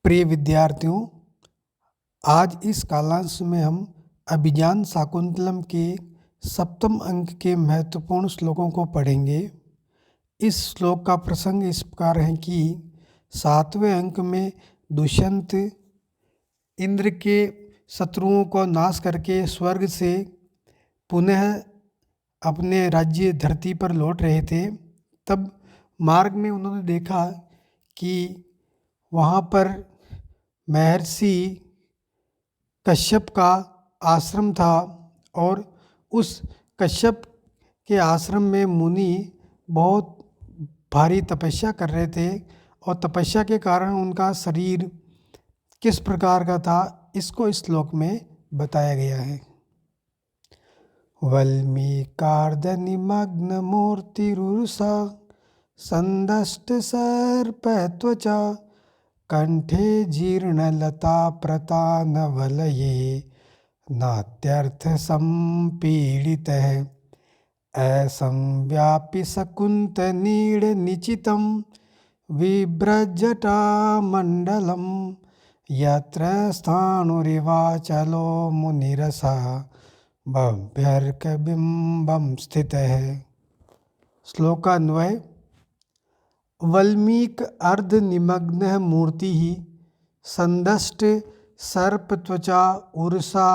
प्रिय विद्यार्थियों, आज इस कालांश में हम अभिज्ञान शाकुंतलम के सप्तम अंक के महत्वपूर्ण श्लोकों को पढ़ेंगे। इस श्लोक का प्रसंग इस प्रकार है कि 7वें अंक में दुष्यंत इंद्र के शत्रुओं को नाश करके स्वर्ग से पुनः अपने राज्य धरती पर लौट रहे थे। तब मार्ग में उन्होंने देखा कि वहाँ पर महर्षि कश्यप का आश्रम था और उस कश्यप के आश्रम में मुनि बहुत भारी तपस्या कर रहे थे और तपस्या के कारण उनका शरीर किस प्रकार का था, इसको इस श्लोक में बताया गया है। वल्मीकार्द निमग्न मूर्तिरुषा संदष्ट सर्प त्वचा कंठे जीर्णलता प्रतानवलये नात्यर्थ संपीडितः असंव्यापि सकुंत नीड निचितं विभ्रजटामण्डलं यत्र स्थाणुरिवाचलो मुनिरसा भव्यर्कबिम्बं स्थितः। श्लोकान्वय। वल्मीक अर्ध निमग्न मूर्ति ही संदष्ट सर्प त्वचा उर्सा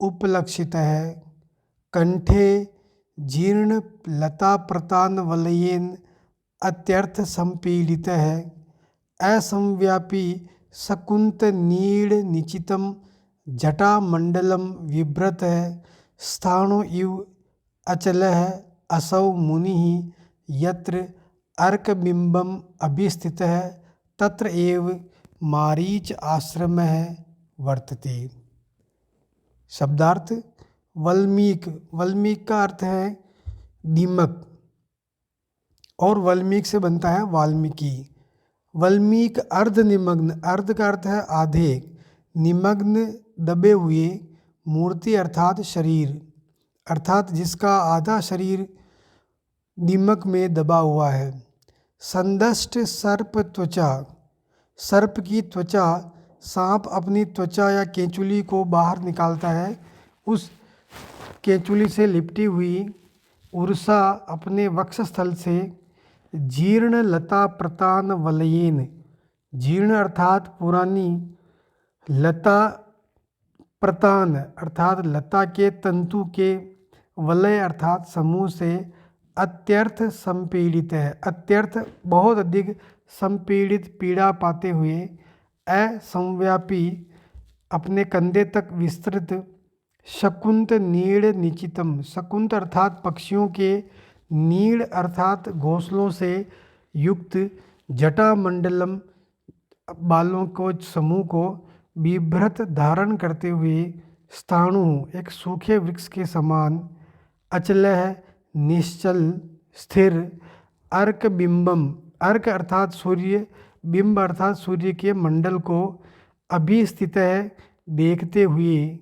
उपलक्षित है। कंठे जीर्ण लता प्रतान वलयेन अत्यर्थ संपीड़ित है। असंव्यापी सकुंत नीड़ निचितम जटा मंडलम विभ्रत है। स्थाणु इव अचल है। असौ मुनि यत्र अर्कबिंबम अभिस्थित है तत्र एव मारीच आश्रम है वर्तते। शब्दार्थ। वल्मीक, वल्मीक का अर्थ है दीमक और वल्मीक से बनता है वाल्मीकि। वल्मीक अर्ध निमग्न, अर्ध का अर्थ है आधे, निमग्न दबे हुए, मूर्ति अर्थात शरीर, अर्थात जिसका आधा शरीर दीमक में दबा हुआ है। संदष्ट सर्प त्वचा, सर्प की त्वचा, सांप अपनी त्वचा या केंचुली को बाहर निकालता है, उस केंचुली से लिपटी हुई। उर्सा अपने वक्षस्थल से। जीर्ण लता प्रतान वलयेन, जीर्ण अर्थात पुरानी, लता प्रतान अर्थात लता के तंतु के, वलय अर्थात समूह से अत्यर्थ संपीड़ित है, अत्यर्थ बहुत अधिक, संपीड़ित पीड़ा पाते हुए, असंव्यापी अपने कंधे तक विस्तृत, शकुंत नीड़ निचितम, शकुंत अर्थात पक्षियों के, नीड़ अर्थात घोंसलों से युक्त, जटा मंडलम बालों को समूह को, बिभ्रत धारण करते हुए, स्थाणु एक सूखे वृक्ष के समान, अचल है निश्चल स्थिर, अर्क बिंबम, अर्क अर्थात सूर्य, बिंब अर्थात सूर्य के मंडल को, अभिस्थित है देखते हुए,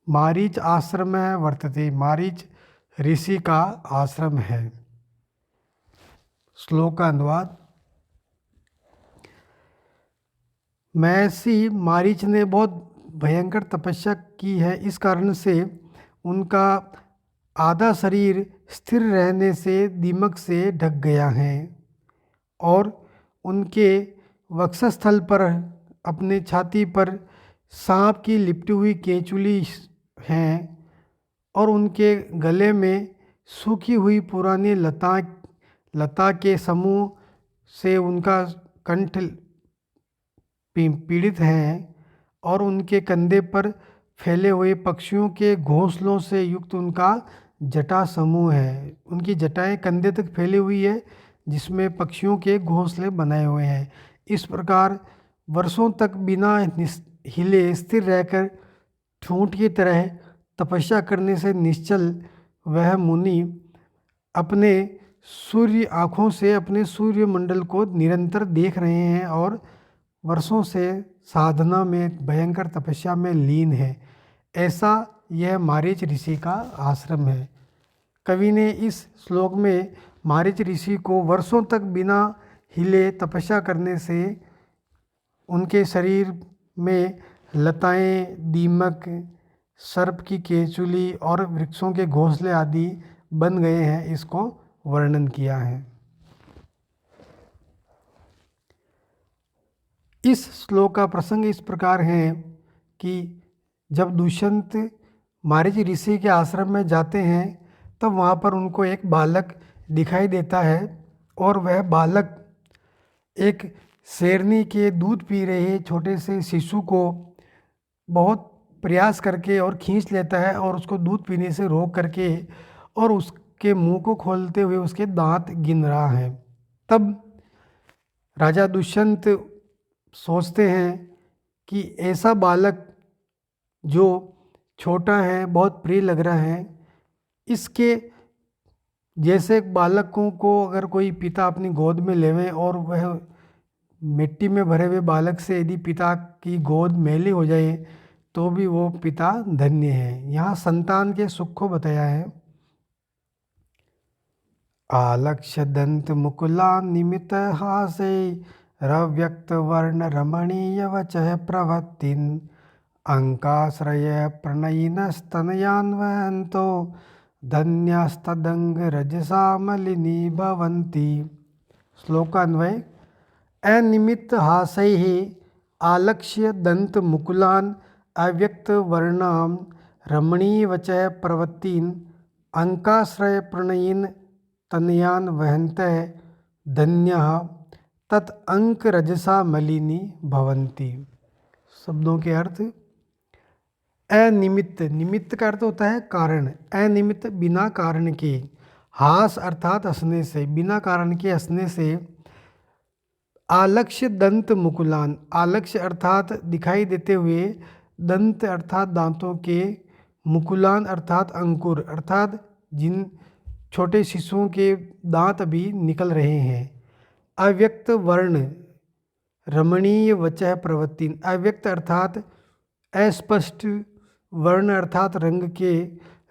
मारीच आश्रम है वर्तते, मारीच ऋषि का आश्रम है। श्लोक का अनुवाद। महर्षि मारीच ने बहुत भयंकर तपस्या की है, इस कारण से उनका आधा शरीर स्थिर रहने से दीमक से ढक गया है और उनके वक्षस्थल पर, अपने छाती पर सांप की लिपटी हुई केंचुली हैं और उनके गले में सूखी हुई पुरानी लता के समूह से उनका कंठ पीड़ित हैं और उनके कंधे पर फैले हुए पक्षियों के घोंसलों से युक्त उनका जटा समूह है। उनकी जटाएं कंधे तक फैली हुई है जिसमें पक्षियों के घोंसले बनाए हुए हैं। इस प्रकार वर्षों तक बिना हिले स्थिर रहकर ठूंठ की तरह तपस्या करने से निश्चल वह मुनि अपने सूर्य आँखों से अपने सूर्य मंडल को निरंतर देख रहे हैं और वर्षों से साधना में, भयंकर तपस्या में लीन है। ऐसा यह मारीच ऋषि का आश्रम है। कवि ने इस श्लोक में मारीच ऋषि को वर्षों तक बिना हिले तपस्या करने से उनके शरीर में लताएं, दीमक, सर्प की केचुली और वृक्षों के घोंसले आदि बन गए हैं, इसको वर्णन किया है। इस श्लोक का प्रसंग इस प्रकार है कि जब दुष्यंत मारीच ऋषि के आश्रम में जाते हैं तब वहाँ पर उनको एक बालक दिखाई देता है और वह बालक एक शेरनी के दूध पी रहे छोटे से शिशु को बहुत प्रयास करके और खींच लेता है और उसको दूध पीने से रोक करके और उसके मुंह को खोलते हुए उसके दांत गिन रहा है। तब राजा दुष्यंत सोचते हैं कि ऐसा बालक जो छोटा है, बहुत प्रिय लग रहा है, इसके जैसे बालकों को अगर कोई पिता अपनी गोद में लेवे और वह मिट्टी में भरे हुए बालक से यदि पिता की गोद मैली हो जाए तो भी वो पिता धन्य है। यहाँ संतान के सुख को बताया है। आलक्ष्य दंत मुकुला निमित हासे रव्यक्त वर्ण रमणीय वचः प्रवत्तिन अंकाश्रय प्रणयिन स्तनयान्वयन्तो धन्यास्तदंग रजसा मलिनी भवन्ति। श्लोकान्वय अनिमित्त हासैः आलक्ष्य दंत मुकुलान अव्यक्त वर्णाम रमणीवचः प्रवत्तिन अंकाश्रय प्रणयिन तनयान वहन्तः धन्यः तत् अंक रजसा मलिनी भवन्ति। शब्दों के अर्थ अनिमित्त, निमित्त का अर्थ होता है कारण, अनिमित्त बिना कारण के, हास अर्थात हंसने से, बिना कारण के हंसने से, आलक्ष्य दंत मुकुलान, आलक्ष्य अर्थात दिखाई देते हुए, दंत अर्थात दांतों के, मुकुलान अर्थात अंकुर अर्थात जिन छोटे शिशुओं के दांत अभी निकल रहे हैं। अव्यक्त वर्ण रमणीय वचः प्रवृत्ति, अव्यक्त अर्थात अस्पष्ट, वर्ण अर्थात रंग के,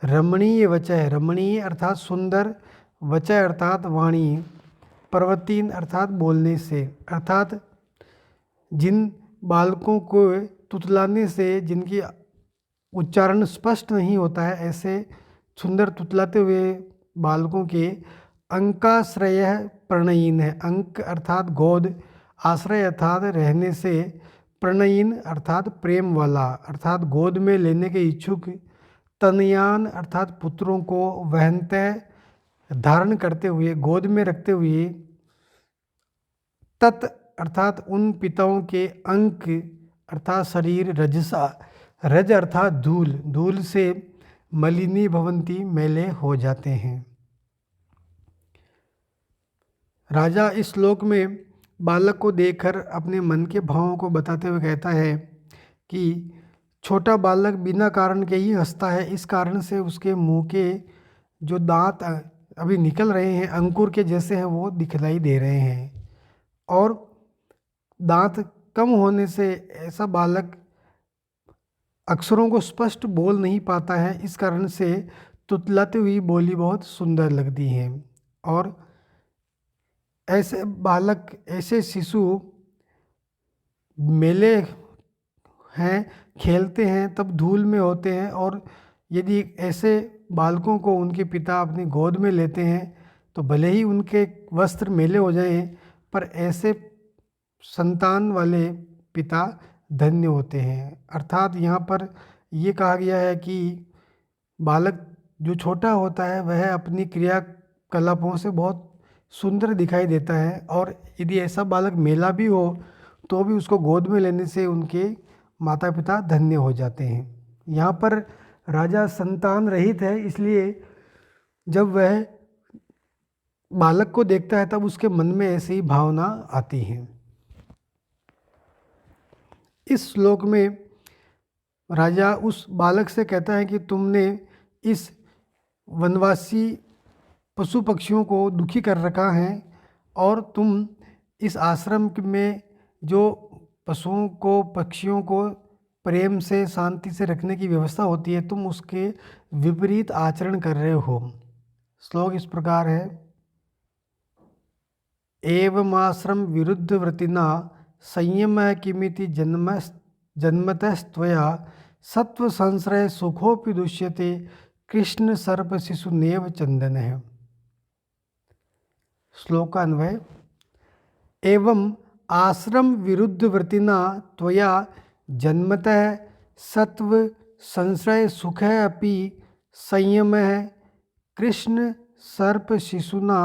रमणीय वचः, रमणीय अर्थात सुंदर, वचः अर्थात वाणी, प्रवृत्तिन अर्थात बोलने से, अर्थात जिन बालकों को तुतलाने से जिनकी उच्चारण स्पष्ट नहीं होता है, ऐसे सुंदर तुतलाते हुए बालकों के अंकाश्रय प्रणयीन है। अंक अर्थात गोद, आश्रय अर्थात रहने से, प्रणयीन अर्थात प्रेम वाला अर्थात गोद में लेने के इच्छुक, तनयान अर्थात पुत्रों को, वहनतः धारण करते हुए, गोद में रखते हुए, तत् अर्थात उन पिताओं के, अंक अर्थात शरीर, रजसा, रज अर्थात धूल, धूल से मलिनी भवंती मैले हो जाते हैं। राजा इस श्लोक में बालक को देखकर अपने मन के भावों को बताते हुए कहता है कि छोटा बालक बिना कारण के ही हंसता है, इस कारण से उसके मुंह के जो दांत अभी निकल रहे हैं अंकुर के जैसे हैं वो दिखलाई दे रहे हैं, और दांत कम होने से ऐसा बालक अक्षरों को स्पष्ट बोल नहीं पाता है, इस कारण से तुतलाती हुई बोली बहुत सुंदर लगती है। और ऐसे बालक, ऐसे शिशु मेले हैं, खेलते हैं तब धूल में होते हैं, और यदि ऐसे बालकों को उनके पिता अपनी गोद में लेते हैं तो भले ही उनके वस्त्र मेले हो जाएं, पर ऐसे संतान वाले पिता धन्य होते हैं। अर्थात यहाँ पर ये कहा गया है कि बालक जो छोटा होता है वह अपनी क्रियाकलापों से बहुत सुंदर दिखाई देता है, और यदि ऐसा बालक मेला भी हो तो भी उसको गोद में लेने से उनके माता पिता धन्य हो जाते हैं। यहाँ पर राजा संतान रहित है, इसलिए जब वह बालक को देखता है तब उसके मन में ऐसी भावना आती है। इस श्लोक में राजा उस बालक से कहता है कि तुमने इस वनवासी पशु पक्षियों को दुखी कर रखा है, और तुम इस आश्रम में जो पशुओं को, पक्षियों को प्रेम से, शांति से रखने की व्यवस्था होती है, तुम उसके विपरीत आचरण कर रहे हो। श्लोक इस प्रकार है। एवमाश्रम विरुद्ध वृत्तिना संयमः किमिति जन्मतस्त्वया सत्व संश्रय सुखोपि दुष्यते कृष्ण सर्प शिशुनेव चंदनः। श्लोकान्वय। एवं आश्रम विरुद्ध वृत्तिना त्वया जन्मतः सत्व संश्रय सुखः अपि संयमः कृष्ण सर्प शिशुना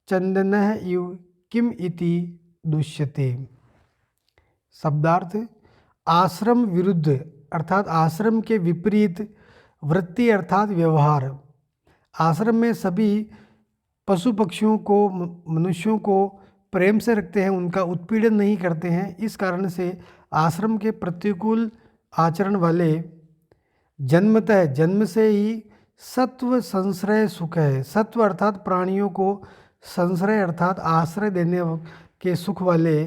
चंदनः इव किम इति दुष्यते। शब्दार्थ। आश्रम विरुद्ध अर्थात आश्रम के विपरीत, वृत्ति अर्थात व्यवहार। आश्रम में सभी पशु पक्षियों को, मनुष्यों को प्रेम से रखते हैं, उनका उत्पीड़न नहीं करते हैं। इस कारण से आश्रम के प्रतिकूल आचरण वाले जन्मतः, जन्म से ही सत्व संश्रय सुख है। सत्व अर्थात प्राणियों को, संश्रय अर्थात आश्रय देने के सुख वाले,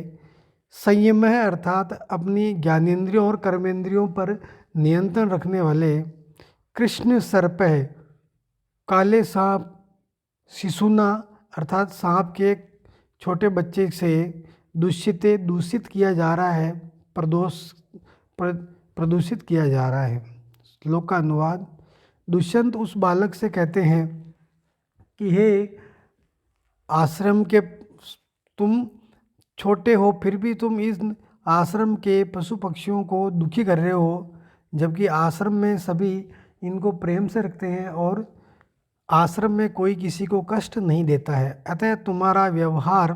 संयम है अर्थात अपनी ज्ञानेंद्रियों और कर्मेंद्रियों पर नियंत्रण रखने वाले, कृष्ण सर्प है काले सांप, शिशुना अर्थात सांप के छोटे बच्चे से दूषित किया जा रहा है, प्रदूषित किया जा रहा है। श्लोक का अनुवाद। दुष्यंत उस बालक से कहते हैं कि हे आश्रम के, तुम छोटे हो फिर भी तुम इस आश्रम के पशु पक्षियों को दुखी कर रहे हो, जबकि आश्रम में सभी इनको प्रेम से रखते हैं और आश्रम में कोई किसी को कष्ट नहीं देता है। अतः तुम्हारा व्यवहार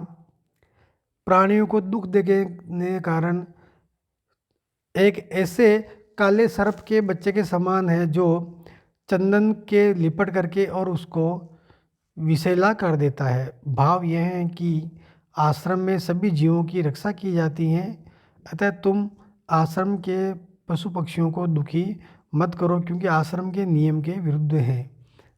प्राणियों को दुख देने के कारण एक ऐसे काले सर्प के बच्चे के समान है जो चंदन के लिपट करके और उसको विषैला कर देता है। भाव यह है कि आश्रम में सभी जीवों की रक्षा की जाती है, अतः तुम आश्रम के पशु पक्षियों को दुखी मत करो, क्योंकि आश्रम के नियम के विरुद्ध है।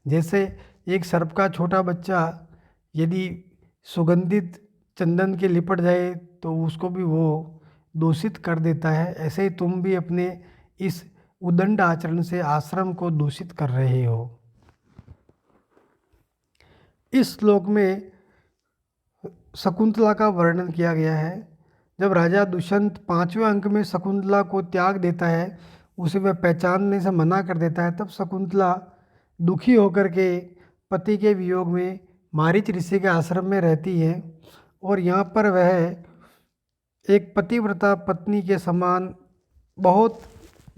जैसे एक सर्प का छोटा बच्चा यदि सुगंधित चंदन के लिपट जाए तो उसको भी वो दूषित कर देता है, ऐसे ही तुम भी अपने इस उदंड आचरण से आश्रम को दूषित कर रहे हो। इस श्लोक में शकुंतला का वर्णन किया गया है। जब राजा दुष्यंत 5वें अंक में शकुंतला को त्याग देता है, उसे वह पहचानने से मना कर देता है, तब शकुंतला दुखी होकर के पति के वियोग में मारीच ऋषि के आश्रम में रहती है और यहाँ पर वह एक पतिव्रता पत्नी के समान बहुत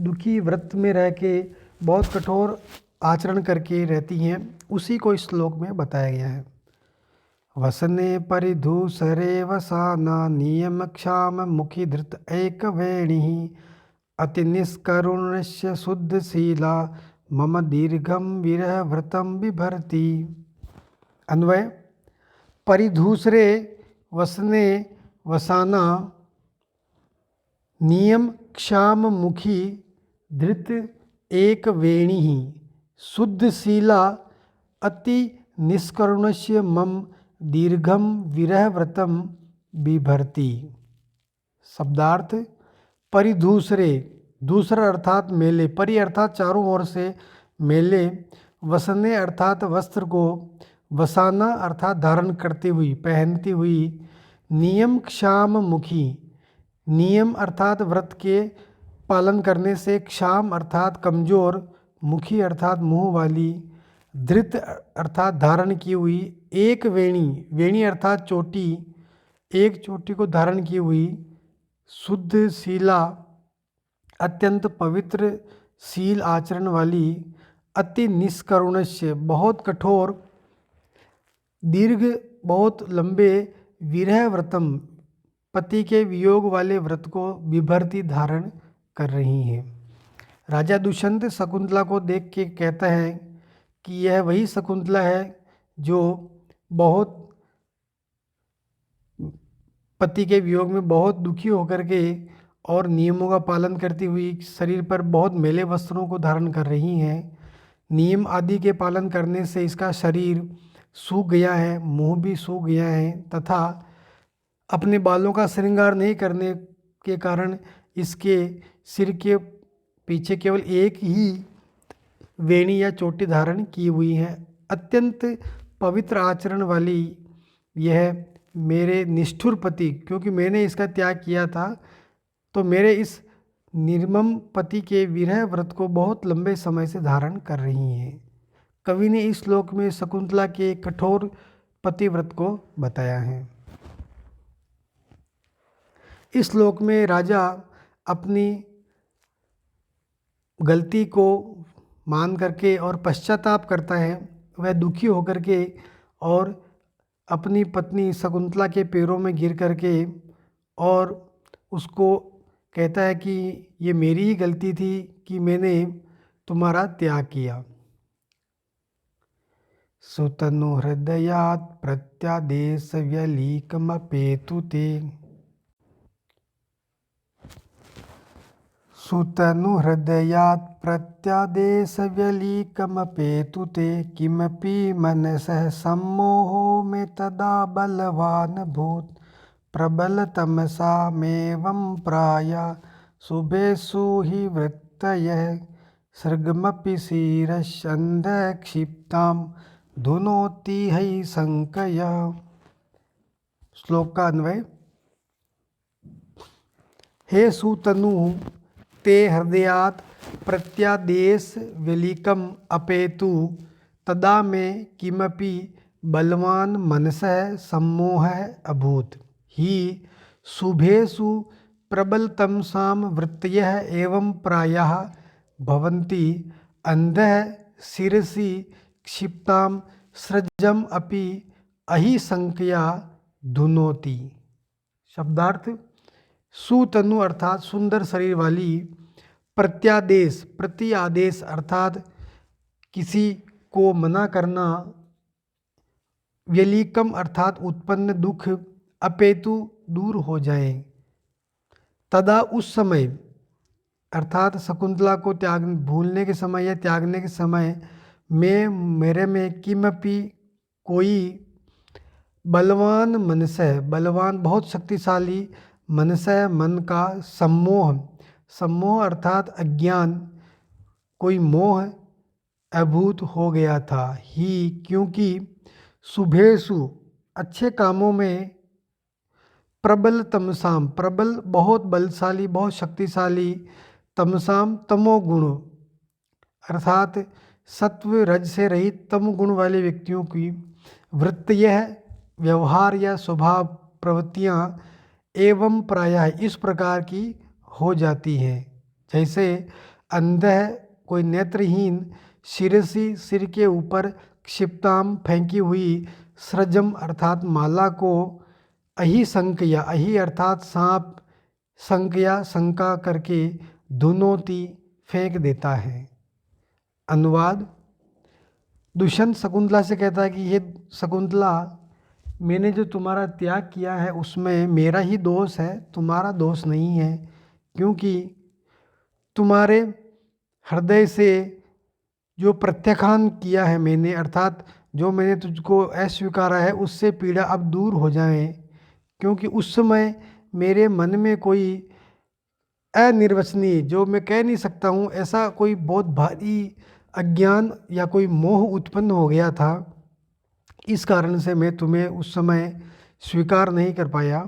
दुखी व्रत में रह के बहुत कठोर आचरण करके रहती हैं। उसी को इस श्लोक में बताया गया है। वसने परिधूसरे वसाना नियम क्षाम मुखी धृत एक वेणी अति निष्करुणस्य शुद्धशीला मम दीर्घम विरह व्रतम बिभर्ति। अन्वय। परिधूसरे वसने वसाना नियम क्षाम मुखी धृत एक वेणी शुद्धशीला अति निष्करुणस्य मम दीर्घम विरह व्रतम बिभर्ति। शब्दार्थ। परिधूसरे, दूसरा अर्थात मेले, परि अर्थात चारों ओर से मेले, वसने अर्थात वस्त्र को, वसाना अर्थात धारण करती हुई, पहनती हुई, नियम क्षाम मुखी, नियम अर्थात व्रत के पालन करने से, क्षाम अर्थात कमजोर, मुखी अर्थात मुंह वाली, धृत अर्थात धारण की हुई, एक वेणी, वेणी अर्थात चोटी, एक चोटी को धारण की हुई, शुद्ध शीला अत्यंत पवित्र शील आचरण वाली, अति निष्करुणस्य बहुत कठोर, दीर्घ बहुत लंबे, विरह व्रतम पति के वियोग वाले व्रत को बिभर्ति धारण कर रही हैं। राजा दुष्यंत शकुंतला को देख के कहता है कि यह वही शकुंतला है जो बहुत पति के वियोग में बहुत दुखी होकर के और नियमों का पालन करती हुई शरीर पर बहुत मैले वस्त्रों को धारण कर रही हैं। नियम आदि के पालन करने से इसका शरीर सूख गया है, मुंह भी सूख गया है, तथा अपने बालों का श्रृंगार नहीं करने के कारण इसके सिर के पीछे केवल एक ही वेणी या चोटी धारण की हुई है। अत्यंत पवित्र आचरण वाली यह मेरे निष्ठुर पति, क्योंकि मैंने इसका त्याग किया था, तो मेरे इस निर्मम पति के विरह व्रत को बहुत लंबे समय से धारण कर रही हैं। कवि ने इस श्लोक में शकुंतला के कठोर पतिव्रत को बताया है। इस श्लोक में राजा अपनी गलती को मान करके और पश्चाताप करता है। वह दुखी होकर के और अपनी पत्नी शकुंतला के पैरों में गिर करके और उसको कहता है कि ये मेरी ही गलती थी कि मैंने तुम्हारा त्याग किया। सुतनु हृदयात् प्रत्यादेश व्यलीकमपेतु ते। सुतनु हृदयात् प्रत्यादेश व्यलीकमपेतु ते किमपि मनसः सम्मोहो मे तदा बलवान् भूत् प्रबलतमसामेवं प्राया शुभेषु हि वृत्तयः सृगमपि शिरश्चन्दः क्षिप्तां धुनोति है शंकया। श्लोक का अन्वय। हे सुतनु ते हृदयात् प्रत्यादेश व्यलीकम अपेतु तदा मे किमपि बलवान मनसः सम्मोहः अभूत् ही शुभेषु प्रबलतमसां वृत्तयः एवं प्रायः भवन्ति अंधः शिरसि क्षिप्तां सृजम अपि अहिशंकया धुनोति। शब्दार्थ। सुतनु अर्थात सुंदर शरीर वाली, प्रत्यादेश प्रति आदेश अर्थात किसी को मना करना, व्यलीकम अर्थात उत्पन्न दुख, अपेतु दूर हो जाए, तदा उस समय अर्थात शकुंतला को त्याग भूलने के समय या त्यागने के समय में मेरे में किमपि कोई बलवान मनसः बलवान बहुत शक्तिशाली, मनसः मन का, सम्मोह सम्मोह अर्थात अज्ञान, कोई मोह अभूत हो गया था ही क्योंकि शुभेषु अच्छे कामों में, प्रबल तमसाम प्रबल बहुत बलशाली बहुत शक्तिशाली, तमसाम तमोगुण अर्थात सत्व रज से रहित तम गुण वाले व्यक्तियों की वृत्त यह व्यवहार या स्वभाव प्रवृत्तियाँ एवं प्रायः इस प्रकार की हो जाती हैं। जैसे अंधः कोई नेत्रहीन, शिरसी सिर के ऊपर, क्षिप्ताम फेंकी हुई, सृजम अर्थात माला को, अहिशंकया अहि अर्थात सांप, संकया शंका करके, धुनोति फेंक देता है। अनुवाद। दुष्यंत शकुंतला से कहता है कि ये शकुंतला, मैंने जो तुम्हारा त्याग किया है उसमें मेरा ही दोष है, तुम्हारा दोष नहीं है, क्योंकि तुम्हारे हृदय से जो प्रत्याख्यान किया है मैंने, अर्थात जो मैंने तुझको अस्वीकारा है उससे पीड़ा अब दूर हो जाए, क्योंकि उस समय मेरे मन में कोई अनिर्वचनीय, जो मैं कह नहीं सकता हूँ, ऐसा कोई बहुत भारी अज्ञान या कोई मोह उत्पन्न हो गया था। इस कारण से मैं तुम्हें उस समय स्वीकार नहीं कर पाया,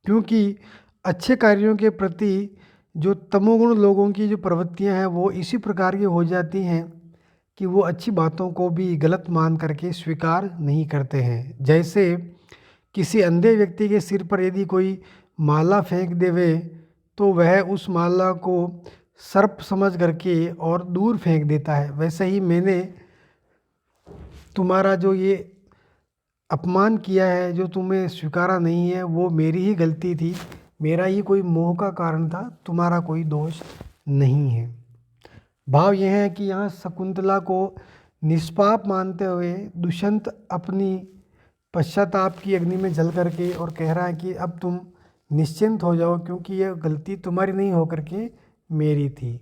क्योंकि अच्छे कार्यों के प्रति जो तमोगुण लोगों की जो प्रवृत्तियां हैं वो इसी प्रकार की हो जाती हैं कि वो अच्छी बातों को भी गलत मान करके स्वीकार नहीं करते हैं। जैसे किसी अंधे व्यक्ति के सिर पर यदि कोई माला फेंक देवे तो वह उस माला को सर्प समझ करके और दूर फेंक देता है, वैसे ही मैंने तुम्हारा जो ये अपमान किया है, जो तुम्हें स्वीकारा नहीं है, वो मेरी ही गलती थी, मेरा ही कोई मोह का कारण था, तुम्हारा कोई दोष नहीं है। भाव यह है कि यहाँ शकुंतला को निष्पाप मानते हुए दुष्यंत अपनी पश्चाताप की अग्नि में जल करके और कह रहा है कि अब तुम निश्चिंत हो जाओ, क्योंकि यह गलती तुम्हारी नहीं होकर के मेरी थी।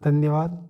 धन्यवाद।